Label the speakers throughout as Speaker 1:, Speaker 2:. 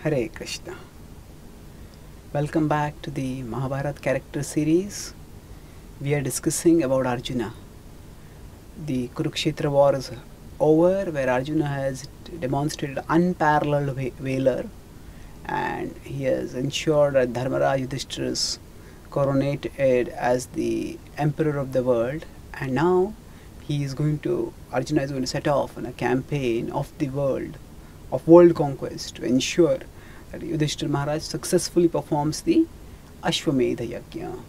Speaker 1: Hare Krishna. Welcome back to the Mahabharata character series. We are discussing about Arjuna. The Kurukshetra war is over, where Arjuna has demonstrated unparalleled valor, and he has ensured that Dharmaraj Yudhishthira is coronated as the emperor of the world, and now Arjuna is going to set off on a campaign of the world, of world conquest, to ensure that Yudhishthira Maharaj successfully performs the Ashwamedha Yajna.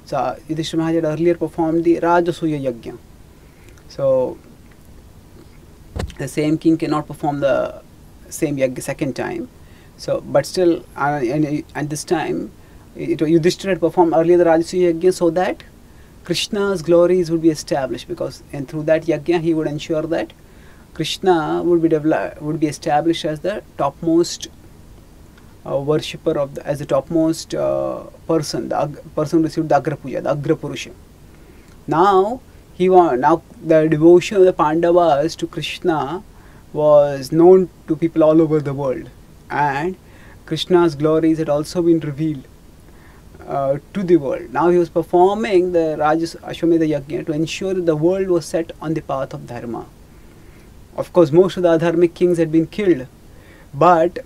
Speaker 1: So Yudhishthira Maharaj had earlier performed the Rajasuya Yajna. So the same king cannot perform the same yajna second time. So, but still, and this time, Yudhishthira had performed earlier the Rajasuya Yajna so that Krishna's glories would be established, because and through that yajna he would ensure that Krishna would be established as the topmost worshipper as the topmost person, the person who received the Agra Puja, the Agra Purusha. Now the devotion of the Pandavas to Krishna was known to people all over the world, and Krishna's glories had also been revealed to the world. Now he was performing the Ashwamedha Yajna to ensure that the world was set on the path of Dharma. Of course, most of the adharmic kings had been killed, but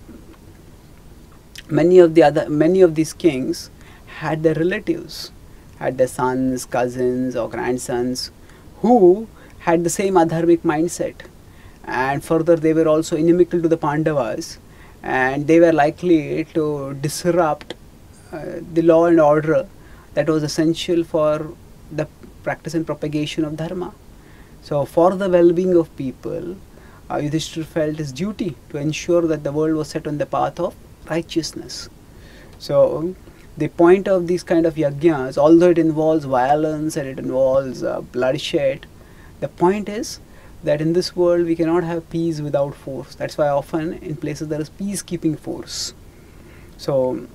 Speaker 1: many of these kings had their relatives, had their sons, cousins, or grandsons who had the same adharmic mindset, and further they were also inimical to the Pandavas, and they were likely to disrupt the law and order that was essential for the practice and propagation of Dharma. So for the well-being of people, Yudhishthira felt his duty to ensure that the world was set on the path of righteousness. So the point of these kind of yajnas, although it involves violence and it involves bloodshed, the point is that in this world we cannot have peace without force. That's why often in places there is peacekeeping force. So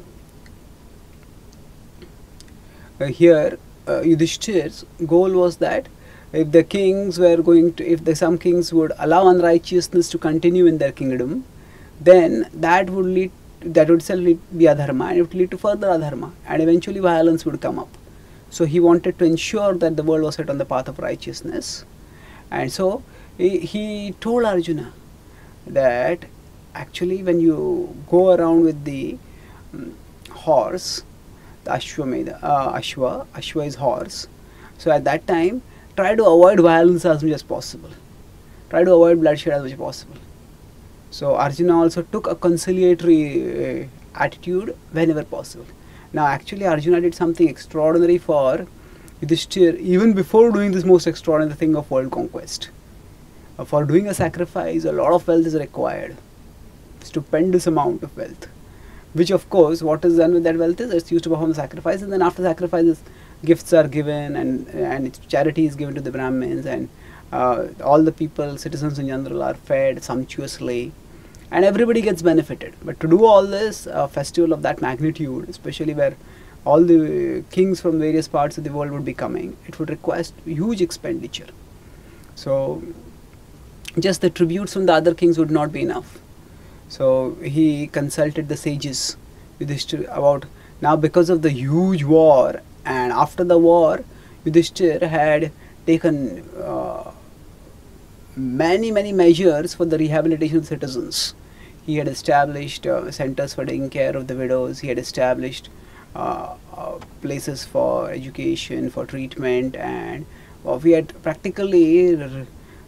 Speaker 1: here Yudhishthira's goal was that if some kings would allow unrighteousness to continue in their kingdom, then that would itself be adharma, and it would lead to further adharma, and eventually violence would come up. So he wanted to ensure that the world was set on the path of righteousness, and so he told Arjuna that actually when you go around with the horse, the Ashwa is horse. So at that time, try to avoid violence as much as possible. Try to avoid bloodshed as much as possible. So Arjuna also took a conciliatory attitude whenever possible. Now actually Arjuna did something extraordinary for Yudhishthira even before doing this most extraordinary thing of world conquest. For doing a sacrifice, a lot of wealth is required. Stupendous amount of wealth. Which of course, what is done with that wealth is it's used to perform the sacrifice, and then after sacrifices, gifts are given and charity is given to the Brahmins, and all the people, citizens in general, are fed sumptuously, and everybody gets benefited. But to do all this, a festival of that magnitude, especially where all the kings from various parts of the world would be coming, it would require huge expenditure. So just the tributes from the other kings would not be enough. So he consulted the sages Yudhishthira about, now because of the huge war, and after the war Yudhishthira had taken many measures for the rehabilitation of citizens. He had established centers for taking care of the widows. He had established places for education, for treatment, and we had practically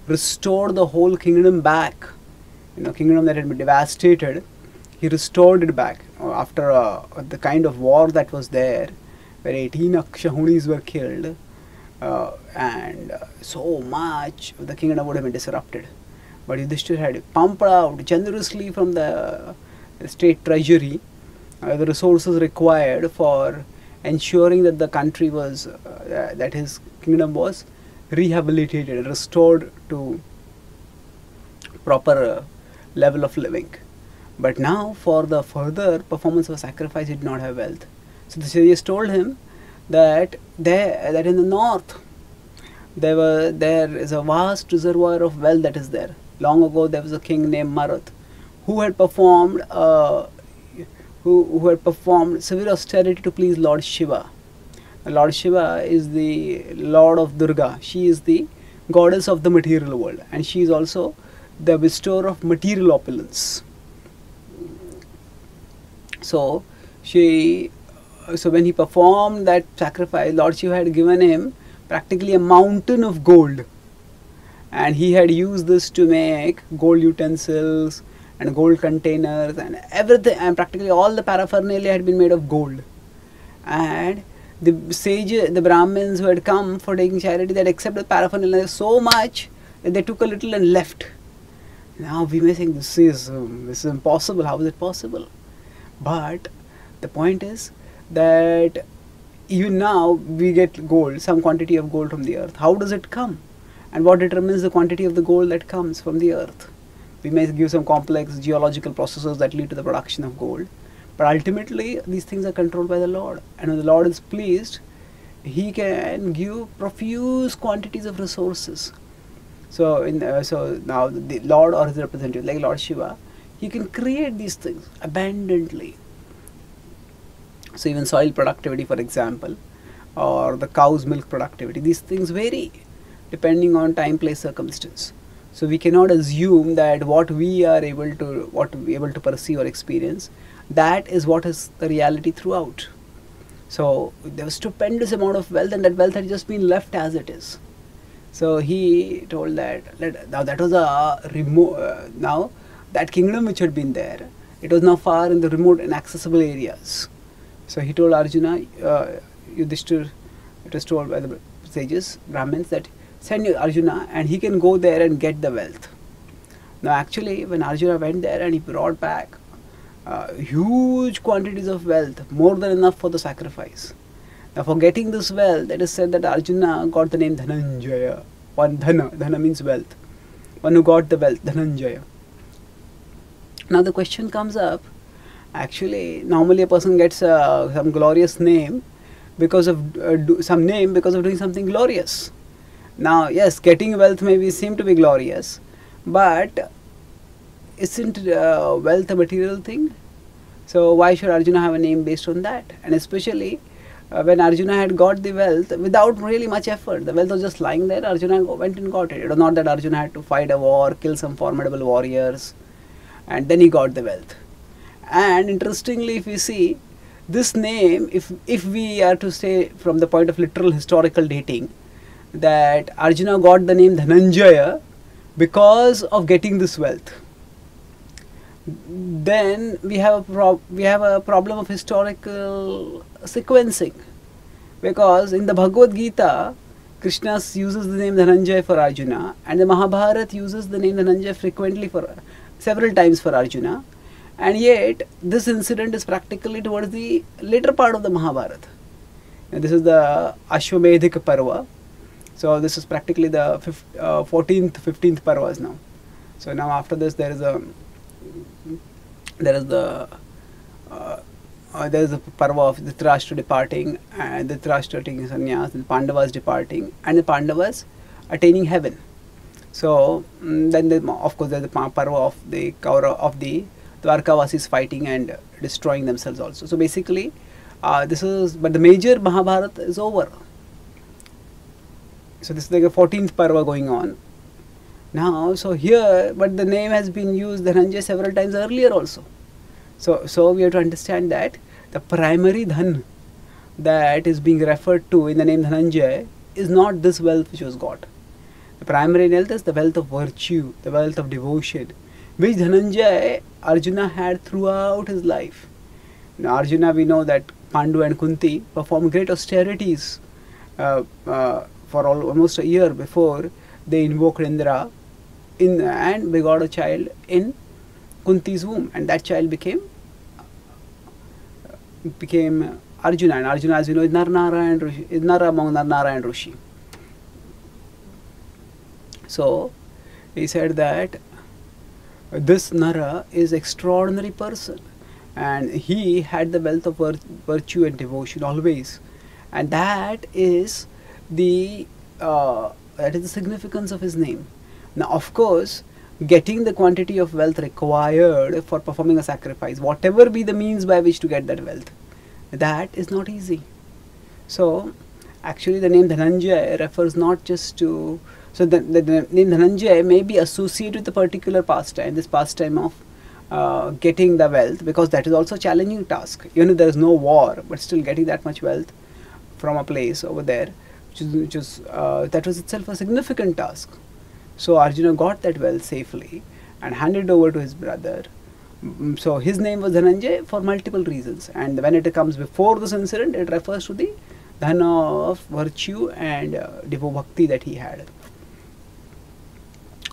Speaker 1: restored the whole kingdom back. Kingdom that had been devastated, he restored it back after the kind of war that was there, where 18 Akshahunis were killed, and so much of the kingdom would have been disrupted. But Yudhishthira had pumped out generously from the state treasury the resources required for ensuring that the country was, that his kingdom was rehabilitated, restored to proper level of living. But now for the further performance of a sacrifice, he did not have wealth. So the sages told him that in the north there is a vast reservoir of wealth that is there. Long ago there was a king named Marath who had performed who had performed severe austerity to please Lord Shiva. Lord Shiva is the Lord of Durga. She is the goddess of the material world, and she is also the bestower of material opulence. So when he performed that sacrifice, Lord Shiva had given him practically a mountain of gold, and he had used this to make gold utensils and gold containers and everything, and practically all the paraphernalia had been made of gold. And the sages, the Brahmins who had come for taking charity, they had accepted paraphernalia so much that they took a little and left. Now we may think this is impossible. How is it possible? But the point is that even now we get gold, some quantity of gold from the earth. How does it come? And what determines the quantity of the gold that comes from the earth? We may give some complex geological processes that lead to the production of gold. But ultimately, these things are controlled by the Lord. And when the Lord is pleased, He can give profuse quantities of resources. So now the Lord or His representative, like Lord Shiva, He can create these things abundantly. So even soil productivity, for example, or the cow's milk productivity, these things vary depending on time, place, circumstance. So we cannot assume that what we are able to perceive or experience, that is what is the reality throughout. So there was stupendous amount of wealth, and that wealth had just been left as it is. So he told that now that was a remote. Now that kingdom which had been there, it was now far in the remote, inaccessible areas. So he told Arjuna, Yudhishthir, it was told by the sages, Brahmins, that send Arjuna and he can go there and get the wealth. Now actually, when Arjuna went there and he brought back huge quantities of wealth, more than enough for the sacrifice. Now for getting this wealth, it is said that Arjuna got the name Dhananjaya. Dhana means wealth. One who got the wealth, Dhananjaya. Now the question comes up, actually normally a person gets some glorious name because of doing something glorious. Now yes, getting wealth maybe seem to be glorious, but isn't wealth a material thing? So why should Arjuna have a name based on that? And especially when Arjuna had got the wealth without really much effort, the wealth was just lying there, Arjuna went and got it. It was not that Arjuna had to fight a war, kill some formidable warriors, and then he got the wealth. And interestingly, if we see this name, if we are to say from the point of literal historical dating, that Arjuna got the name Dhananjaya because of getting this wealth, then we have a problem of historical sequencing, because in the Bhagavad Gita, Krishna uses the name Dhananjaya for Arjuna, and the Mahabharata uses the name Dhananjaya frequently for several times for Arjuna, and yet this incident is practically towards the later part of the Mahabharata. And this is the Ashwamedhika Parva. So this is practically the 14th, 15th Parvas now. So now after this there is the Parva of Dhritarashtra departing, and Dhritarashtra taking sannyas, the Pandavas departing, and the Pandavas attaining heaven. So then of course there is the Parva of the Dwarkavasis fighting and destroying themselves also. So basically but the major Mahabharata is over. So this is like a 14th Parva going on now. So here, but the name has been used Dhananjaya several times earlier also. So we have to understand that the primary dhan that is being referred to in the name Dhananjaya is not this wealth which was got. The primary wealth is the wealth of virtue, the wealth of devotion, which Dhananjaya Arjuna had throughout his life. Now Arjuna, we know that Pandu and Kunti performed great austerities for almost a year before they invoked Indra and begot a child in Kunti's womb, and that child became Arjuna, and Arjuna, as you know, is Nara among Narayan Rishi. So he said that this Nara is extraordinary person, and he had the wealth of virtue and devotion always, and that is the significance of his name. Now of course getting the quantity of wealth required for performing a sacrifice, whatever be the means by which to get that wealth, that is not easy. So actually the name Dhananjay refers not just to, so the name Dhananjay may be associated with a particular pastime, this pastime of getting the wealth, because that is also a challenging task. Even if there is no war, but still getting that much wealth from a place over there, that was itself a significant task. So Arjuna got that wealth safely and handed it over to his brother. So his name was Dhananjay for multiple reasons, and when it comes before this incident, it refers to the dhana of virtue and devo bhakti that he had.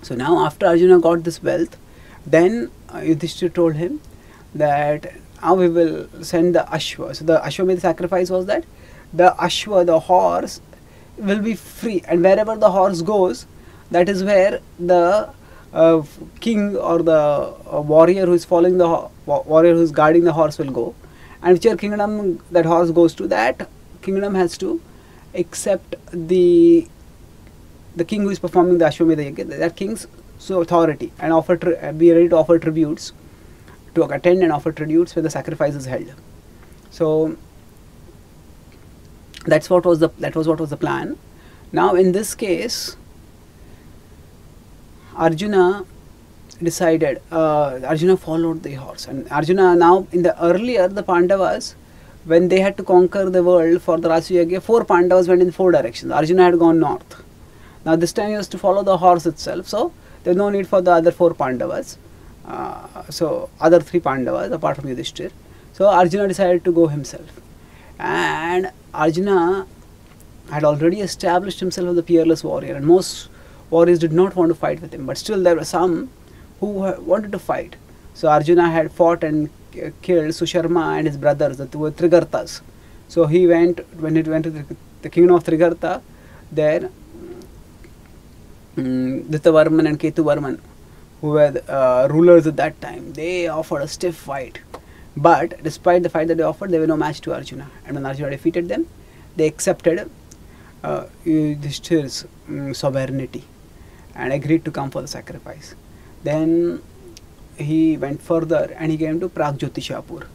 Speaker 1: So now after Arjuna got this wealth, then Yudhishthira told him that now we will send the Ashwa. So the Ashwamedha sacrifice was that the Ashwa, the horse, will be free, and wherever the horse goes, that is where the king or the warrior who is following the warrior who is guarding the horse will go, and whichever kingdom that horse goes to, that kingdom has to accept the king who is performing the Ashwamedha Yajna, that king's authority, and offer be ready to offer tributes, to attend and offer tributes where the sacrifice is held. So that was what was the plan. Now in this case, Arjuna decided, Arjuna followed the horse, and Arjuna, now in the earlier, the Pandavas, when they had to conquer the world for the Rajasuya Yajna, 4 Pandavas went in 4 directions. Arjuna had gone north. Now this time he was to follow the horse itself, so there is no need for the other 4 Pandavas, so other 3 Pandavas apart from Yudhishthira. So Arjuna decided to go himself, and Arjuna had already established himself as a peerless warrior, and most warriors did not want to fight with him, but still there were some who wanted to fight. So Arjuna had fought and killed Susharma and his brothers, the 2 Trigartas. So he went, when he went to the kingdom of Trigarta, there Dhৃতvarman and Ketuvarman, who were the, rulers at that time, they offered a stiff fight. But despite the fight that they offered, they were no match to Arjuna. And when Arjuna defeated them, they accepted Yudhishthira's sovereignty and agreed to come for the sacrifice. Then he went further and he came to Pragjyotishapur.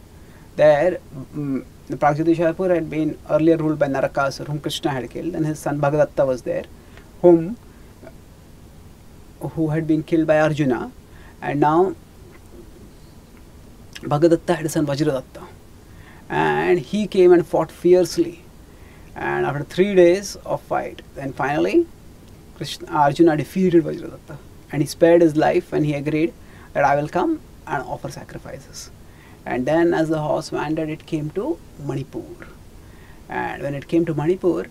Speaker 1: There, the Pragjyotishapur had been earlier ruled by Narakasura, whom Krishna had killed, and his son Bhagadatta was there, who had been killed by Arjuna, and now Bhagadatta had a son Vajradatta, and he came and fought fiercely, and after 3 days of fight, then finally Arjuna defeated Vajradatta, and he spared his life when he agreed that I will come and offer sacrifices. And then as the horse wandered, it came to Manipur, and when it came to Manipur,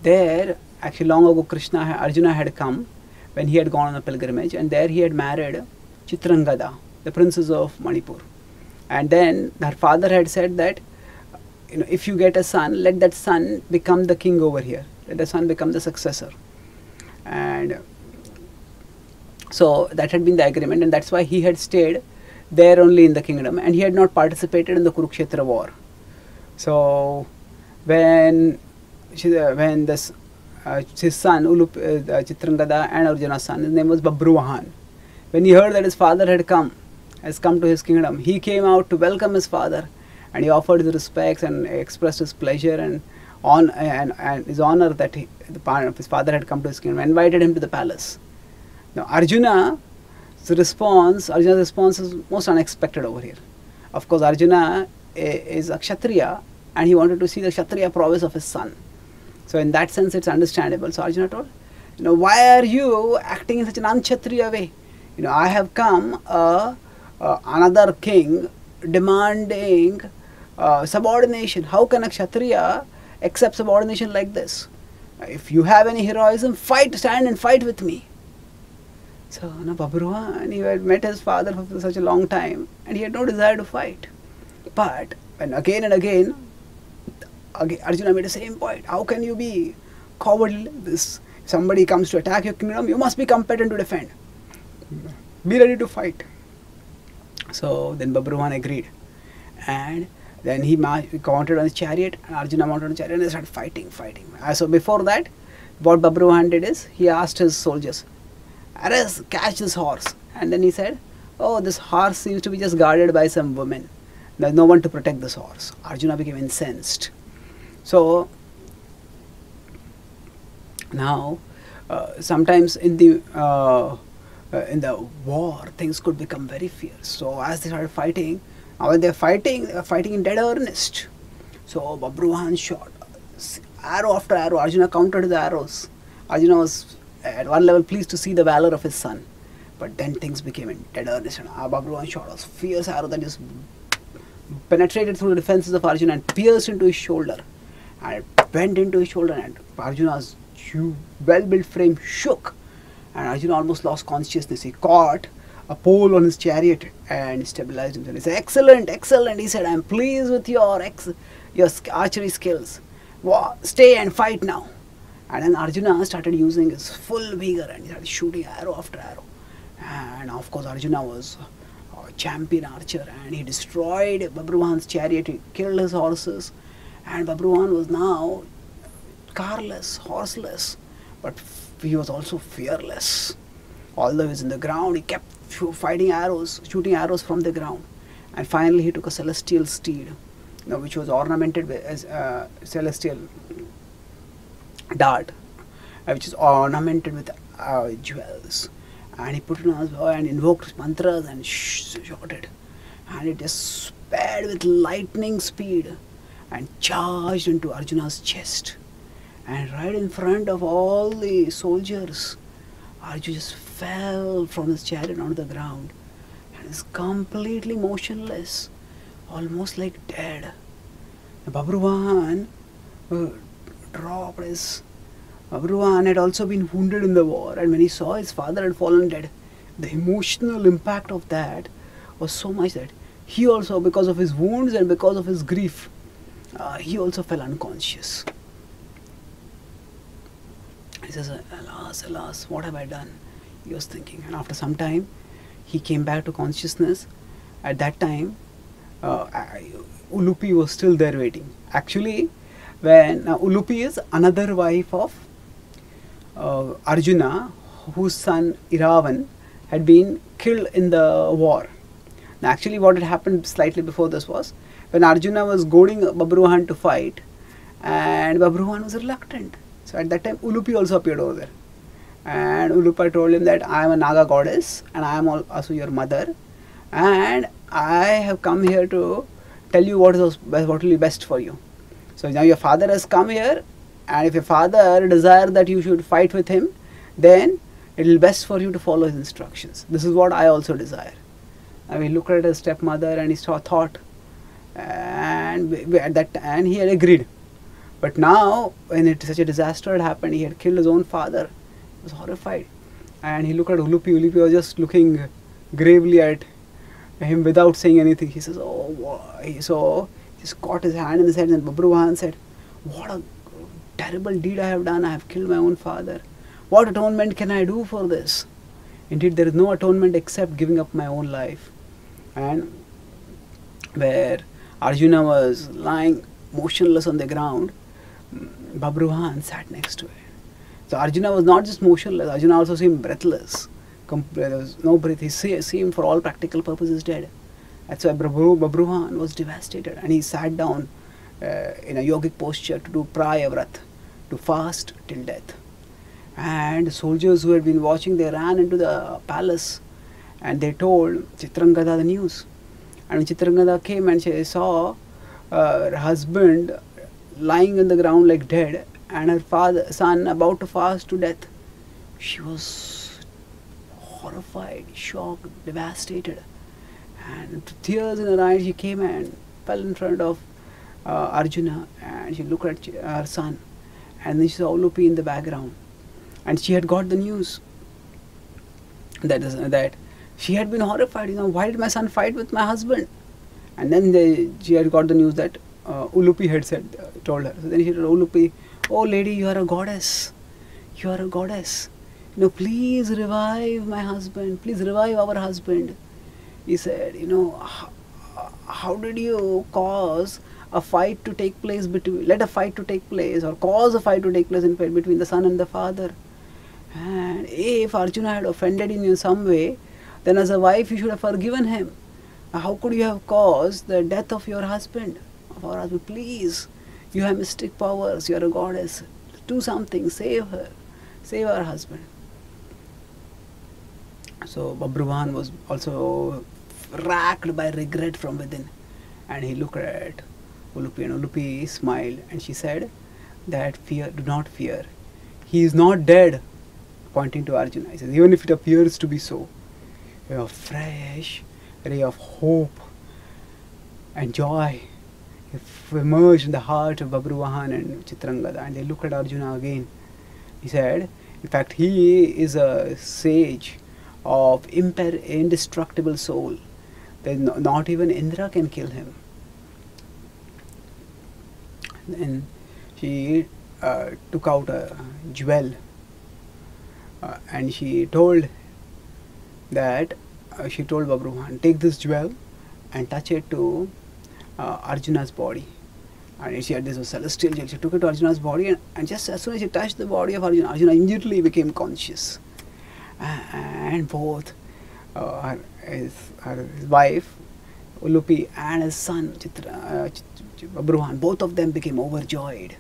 Speaker 1: there actually long ago Arjuna had come when he had gone on a pilgrimage, and there he had married Chitrangada, the princess of Manipur. And then her father had said that, if you get a son, let that son become the king over here, let the son become the successor. And so that had been the agreement, and that's why he had stayed there only in the kingdom, and he had not participated in the Kurukshetra war. So when this his son Chitrangada and Arjuna's son, his name was Babruvahan, when he heard that his father has come to his kingdom, he came out to welcome his father, and he offered his respects and expressed his pleasure and his honor that his father had come to his kingdom, invited him to the palace. Now Arjuna's response is most unexpected over here. Of course, Arjuna is a Kshatriya, and he wanted to see the Kshatriya prowess of his son. So in that sense, it's understandable. So Arjuna told, why are you acting in such an unkshatriya way? I have come another king demanding subordination. How can a Kshatriya accept subordination like this? If you have any heroism, stand and fight with me. So Babruvahan, he had met his father for such a long time, and he had no desire to fight. But when again and again, Arjuna made the same point. How can you be cowardly like this? If somebody comes to attack your kingdom, you must be competent to defend. Be ready to fight. So then Babruvahan agreed. And then he mounted on his chariot, and Arjuna mounted on his chariot, and they started fighting. So before that, what Babruvahan did is, he asked his soldiers, catch this horse. And then he said, oh, this horse seems to be just guarded by some women. There's no one to protect this horse. Arjuna became incensed. So now, sometimes in the war, things could become very fierce. So as they started fighting, now when they are fighting in dead earnest. So Babruhan shot arrow after arrow. Arjuna countered the arrows. Arjuna was at one level pleased to see the valor of his son. But then things became in dead earnest, and Babruhan shot a fierce arrow that just penetrated through the defenses of Arjuna and pierced into his shoulder. And it went into his shoulder, and Arjuna's well-built frame shook. And Arjuna almost lost consciousness. He caught a pole on his chariot and stabilized himself. He said, excellent, excellent. He said, I am pleased with your archery skills. Stay and fight now. And then Arjuna started using his full vigor and he started shooting arrow after arrow. And of course Arjuna was a champion archer, and he destroyed Babruhan's chariot. He killed his horses, and Babruhan was now carless, horseless, but he was also fearless. Although he was in the ground, he kept fighting arrows, shooting arrows from the ground. And finally he took a celestial steed, which was ornamented with a celestial dart, which is ornamented with jewels. And he put it on his bow and invoked mantras and shot it. And it just sped with lightning speed and charged into Arjuna's chest. And right in front of all the soldiers, Arjuna just fell from his chariot onto the ground and is completely motionless, almost like dead. Babruhan dropped his... Babruhan had also been wounded in the war, and when he saw his father had fallen dead, the emotional impact of that was so much that he also, because of his wounds and because of his grief, he also fell unconscious. He says, alas, alas, what have I done? He was thinking. And after some time, he came back to consciousness. At that time, Ulupi was still there waiting. Actually, when Ulupi is another wife of Arjuna, whose son Iravan had been killed in the war. Now actually what had happened slightly before this was, when Arjuna was goading Babruhan to fight, and Babruhan was reluctant. So at that time Ulupi also appeared over there. And Ulupi told him that I am a Naga goddess and I am also your mother, and I have come here to tell you what will be best for you. So now your father has come here, and if your father desires that you should fight with him, then it will be best for you to follow his instructions. This is what I also desire. And we looked at his stepmother and he thought, and he had agreed. But now, when such a disaster had happened, he had killed his own father. He was horrified. And he looked at Ulupi. Ulupi was just looking gravely at him without saying anything. He says, oh, why? So he just caught his hand in his head, and Babruhan said, what a terrible deed I have done. I have killed my own father. What atonement can I do for this? Indeed, there is no atonement except giving up my own life. And where Arjuna was lying motionless on the ground, Babruhan sat next to it. So Arjuna was not just motionless, Arjuna also seemed breathless. There was no breath. He seemed for all practical purposes dead. That's why Babruhan was devastated, and he sat down in a yogic posture to do Prayavrat, to fast till death. And soldiers who had been watching, they ran into the palace and they told Chitrangada the news. And when Chitrangada came and she saw her husband lying on the ground like dead and her son about to fast to death, she was horrified, shocked, devastated. And with tears in her eyes, she came and fell in front of Arjuna, and she looked at her son, and then she saw Ulupi in the background. And she had got the news that she had been horrified. Why did my son fight with my husband? And then she had got the news that Ulupi had told her. So then she told Ulupi, oh lady, you are a goddess. You are a goddess. Please revive my husband. Please revive our husband. He said, how did you cause a fight to take place let a fight to take place, or cause a fight to take place between the son and the father? And if Arjuna had offended in some way, Then as a wife you should have forgiven him. How could you have caused the death of your husband? Of our husband, please. You have mystic powers, you are a goddess. Do something, save her. Save our husband. So Babruvahan was also racked by regret from within. And he looked at Ulupi, and Ulupi smiled, and she said that fear, do not fear. He is not dead, pointing to Arjuna. He says, even if it appears to be so, a fresh ray of hope and joy emerged in the heart of Babruvahan and Chitrangada, and they looked at Arjuna again. He said, in fact, he is a sage of indestructible soul. Not even Indra can kill him. Then she took out a jewel and she told Babruvahan, take this jewel and touch it to Arjuna's body. And she had this was celestial jewel. She took it to Arjuna's body, and just as soon as she touched the body of Arjuna, Arjuna immediately became conscious. And both his wife Ulupi and his son Babruvahan, both of them became overjoyed.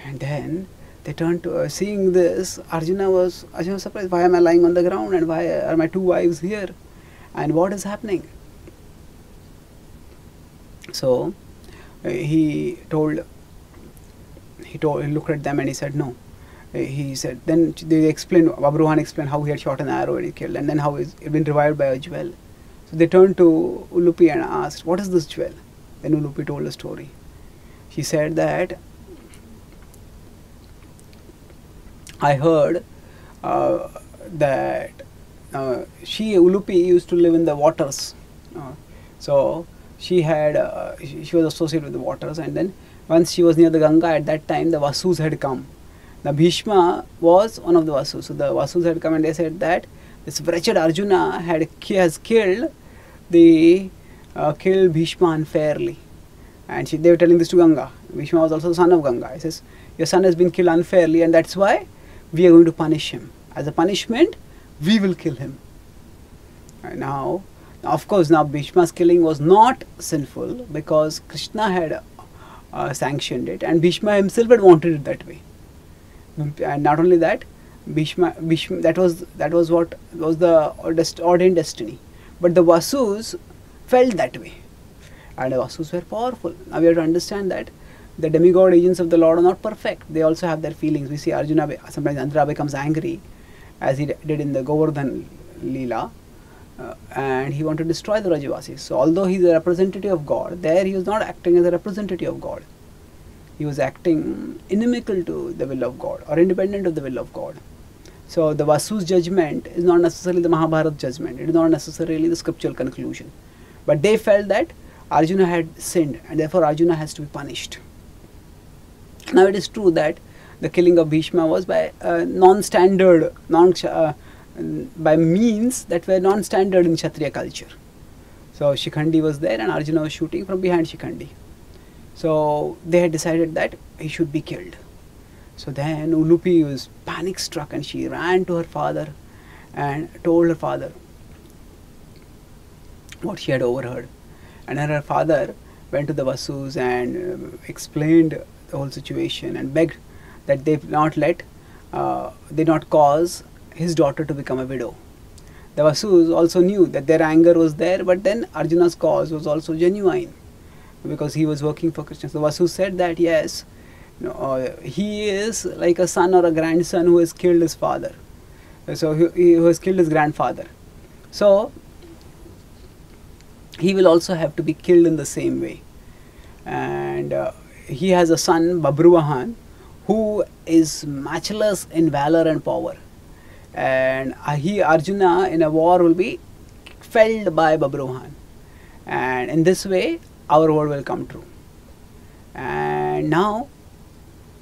Speaker 1: And then they turned to seeing this, Arjuna was surprised. Why am I lying on the ground, and why are my two wives here, and what is happening? So he looked at them and he said no. He said, then they explained, Babruvahan explained how he had shot an arrow and he killed, and then how he had been revived by a jewel. So they turned to Ulupi and asked, what is this jewel? Then Ulupi told the story. She said that, I heard that Ulupi used to live in the waters. So she was associated with the waters, and then once she was near the Ganga, at that time the Vasus had come. Now Bhishma was one of the Vasus. So the Vasus had come and they said that this wretched Arjuna has killed Bhishma unfairly. And they were telling this to Ganga. Bhishma was also the son of Ganga. He says, your son has been killed unfairly, and that's why we are going to punish him. As a punishment, we will kill him. And now, of course, now Bhishma's killing was not sinful because Krishna had sanctioned it, and Bhishma himself had wanted it that way. And not only that, Bhishma that was what was the ordained destiny. But the Vasus felt that way, and the Vasus were powerful. Now we have to understand that the demigod agents of the Lord are not perfect. They also have their feelings. We see Arjuna, sometimes Andhra becomes angry, as he did in the Govardhan Leela, and he wanted to destroy the Rajavasis. So although he is a representative of God, there he was not acting as a representative of God. He was acting inimical to the will of God, or independent of the will of God. So the Vasu's judgment is not necessarily the Mahabharata judgment. It is not necessarily the scriptural conclusion. But they felt that Arjuna had sinned, and therefore Arjuna has to be punished. Now it is true that the killing of Bhishma was by non-standard, by means that were non-standard in Kshatriya culture. So Shikhandi was there and Arjuna was shooting from behind Shikhandi. So they had decided that he should be killed. So then Ulupi was panic struck and she ran to her father and told her father what she had overheard. And then her father went to the Vasus and explained the whole situation and begged that they not cause his daughter to become a widow. The Vasus also knew that their anger was there, but then Arjuna's cause was also genuine because he was working for Krishna. So the Vasus said that yes, he is like a son or a grandson who has killed his father. So he has killed his grandfather. So he will also have to be killed in the same way. And he has a son, Babruvahan, who is matchless in valor and power. And Arjuna in a war will be felled by Babruvahan. And in this way, our word will come true. And now,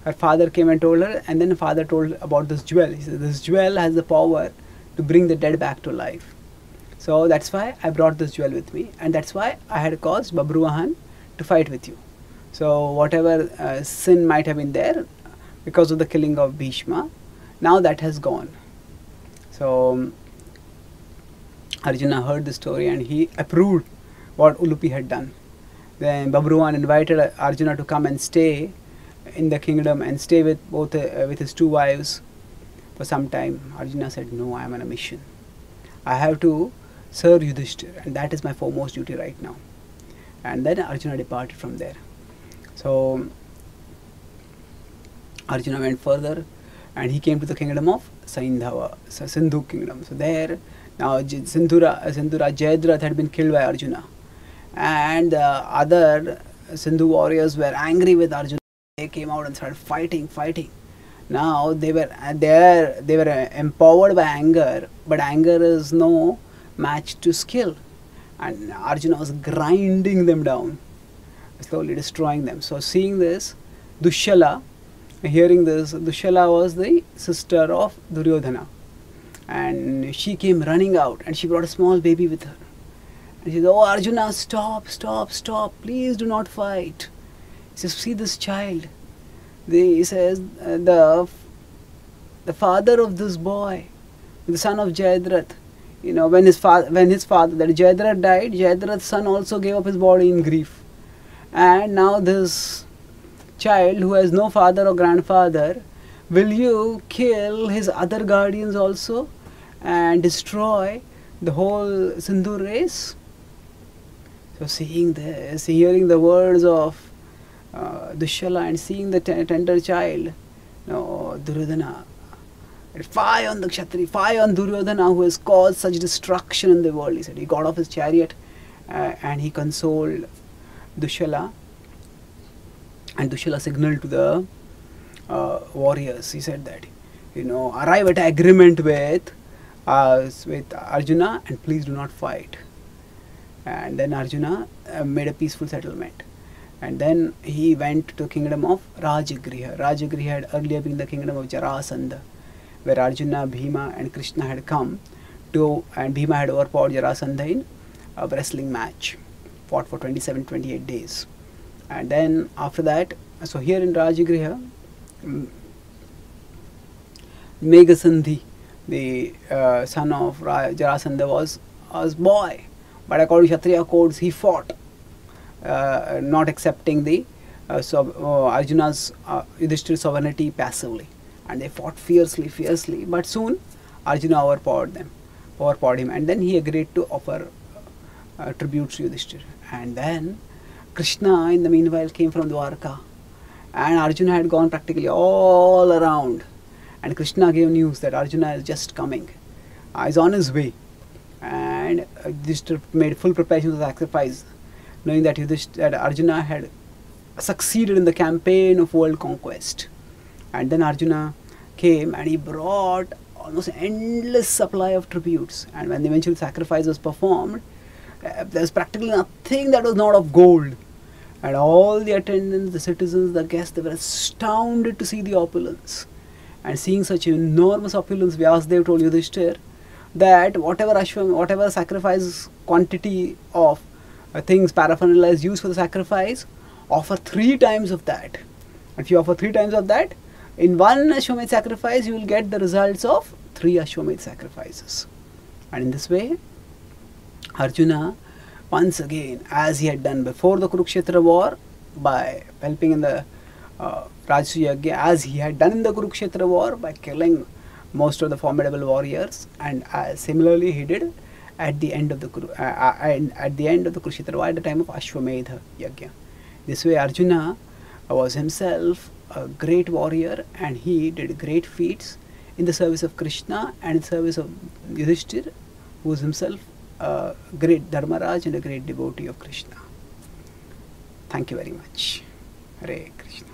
Speaker 1: her father came and told her, and then the father told about this jewel. He said, this jewel has the power to bring the dead back to life. So that's why I brought this jewel with me, and that's why I had caused Babruvahan to fight with you. So whatever sin might have been there because of the killing of Bhishma, now that has gone. So Arjuna heard the story and he approved what Ulupi had done. Then Babruwan invited Arjuna to come and stay in the kingdom and stay with both with his two wives for some time. Arjuna said, "No, I am on a mission. I have to serve Yudhishthira, and that is my foremost duty right now." And then Arjuna departed from there. So Arjuna went further and he came to the kingdom of Saindhava, Sindhu kingdom. So there, now Sindhura Jayadratha had been killed by Arjuna, and the other Sindhu warriors were angry with Arjuna. They came out and started fighting. Now they were there. They were empowered by anger, but anger is no match to skill, and Arjuna was grinding them down, slowly destroying them. So seeing this, Dushala, hearing this, Dushala was the sister of Duryodhana, and she came running out and she brought a small baby with her. And she said, "Oh Arjuna, stop, please do not fight." He says, "See this child." He says, the father of this boy, the son of Jayadrath, when his father, that Jayadrath died, Jayadrath's son also gave up his body in grief. And now this child who has no father or grandfather, will you kill his other guardians also and destroy the whole Sindhu race? So seeing this, hearing the words of Dushala and seeing the tender child, Duryodhana, fie on the Kshatriya, fie on Duryodhana who has caused such destruction in the world. He said, he got off his chariot and he consoled Dushala, and Dushala signaled to the warriors. He said that, arrive at agreement with Arjuna and please do not fight. And then Arjuna made a peaceful settlement. And then he went to the kingdom of Rajagriha. Rajagriha had earlier been the kingdom of Jarasandha, where Arjuna, Bhima and Krishna had come to, and Bhima had overpowered Jarasandha in a wrestling match, fought for 27-28 days. And then after that, so here in Rajagriha, Meghasandhi, the son of Jarasandha, was boy, but according to Kshatriya codes, he fought, not accepting the Arjuna's Yudhishthira's sovereignty passively, and they fought fiercely. But soon Arjuna overpowered him, and then he agreed to offer tribute to Yudhishthira. And then Krishna, in the meanwhile, came from Dwarka, and Arjuna had gone practically all around, and Krishna gave news that Arjuna is just coming, is on his way, and Yudhishthira made full preparation for the sacrifice, knowing that Arjuna had succeeded in the campaign of world conquest. And then Arjuna came and he brought almost an endless supply of tributes, and when the eventual sacrifice was performed, there was practically nothing that was not of gold, and all the attendants, the citizens, the guests, they were astounded to see the opulence. And seeing such enormous opulence, Vyasadeva told Yudhishthira that whatever sacrifice quantity of things, paraphernalia is used for the sacrifice, offer 3 times of that. And if you offer 3 times of that, in one Ashwamedh sacrifice, you will get the results of 3 Ashwamedh sacrifices. And in this way, Arjuna, once again, as he had done before the Kurukshetra war, by helping in the Rajasuya Yagya, as he had done in the Kurukshetra war by killing most of the formidable warriors, and similarly he did at the end of the Kurukshetra war, at the time of Ashwamedha Yagya. This way Arjuna was himself a great warrior, and he did great feats in the service of Krishna and in service of Yudhishthira, who was himself a great Dharmaraj and a great devotee of Krishna. Thank you very much. Hare Krishna.